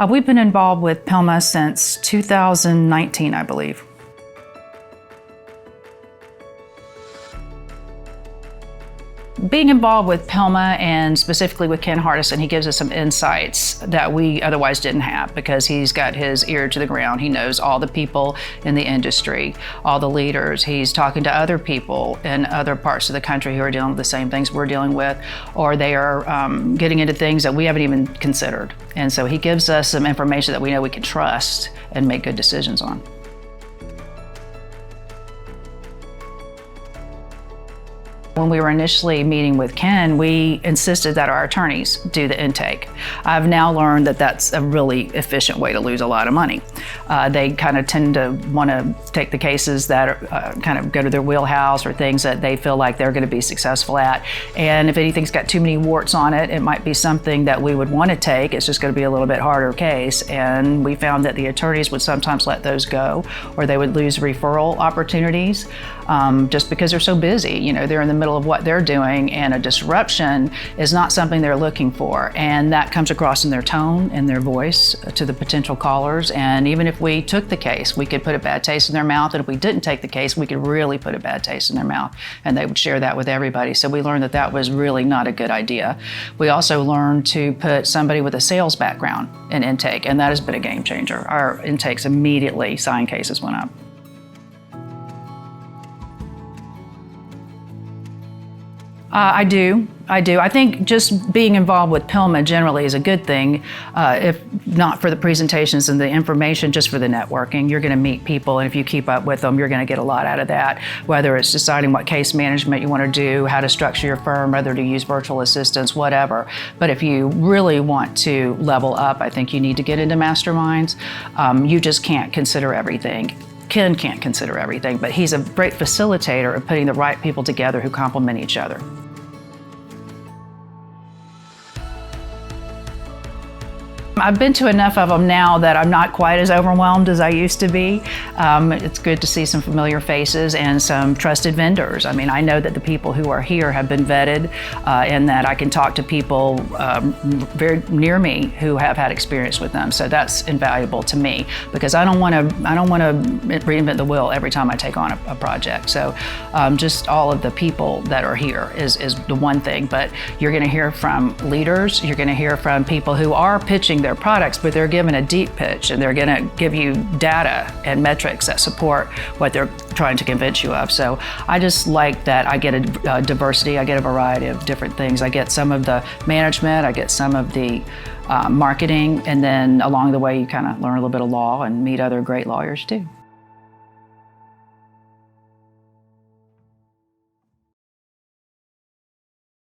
We've been involved with PILMA since 2019, I believe. Being involved with PILMA and specifically with Ken Hardison, he gives us some insights that we otherwise didn't have because he's got his ear to the ground. He knows all the people in the industry, all the leaders. He's talking to other people in other parts of the country who are dealing with the same things we're dealing with, or they are getting into things that we haven't even considered. And so he gives us some information that we know we can trust and make good decisions on. When we were initially meeting with Ken, we insisted that our attorneys do the intake. I've now learned that that's a really efficient way to lose a lot of money. They kind of tend to want to take the cases that are, kind of go to their wheelhouse or things that they feel like they're going to be successful at. And if anything's got too many warts on it, it might be something that we would want to take. It's just going to be a little bit harder case. And we found that the attorneys would sometimes let those go, or they would lose referral opportunities just because they're so busy. You know, they're in the middle of what they're doing, and a disruption is not something they're looking for. And that comes across in their tone and their voice to the potential callers. And even if we took the case, we could put a bad taste in their mouth. And if we didn't take the case, we could really put a bad taste in their mouth. And they would share that with everybody. So we learned that that was really not a good idea. We also learned to put somebody with a sales background in intake, and that has been a game changer. Our intakes immediately, signed cases went up. I do. I think just being involved with PILMA generally is a good thing, if not for the presentations and the information, just for the networking. You're going to meet people, and if you keep up with them, you're going to get a lot out of that, whether it's deciding what case management you want to do, how to structure your firm, whether to use virtual assistants, whatever. But if you really want to level up, I think you need to get into masterminds. You just can't consider everything. Ken can't consider everything, but he's a great facilitator of putting the right people together who complement each other. I've been to enough of them now that I'm not quite as overwhelmed as I used to be. It's good to see some familiar faces and some trusted vendors. I mean, I know that the people who are here have been vetted, and that I can talk to people very near me who have had experience with them. So that's invaluable to me because I don't want to reinvent the wheel every time I take on a project. So just all of the people that are here is the one thing. But you're going to hear from leaders. You're going to hear from people who are pitching their products, but they're given a deep pitch, and they're going to give you data and metrics that support what they're trying to convince you of. So I just like that I get a diversity, I get a variety of different things. I get some of the management, I get some of the marketing, and then along the way you kind of learn a little bit of law and meet other great lawyers too.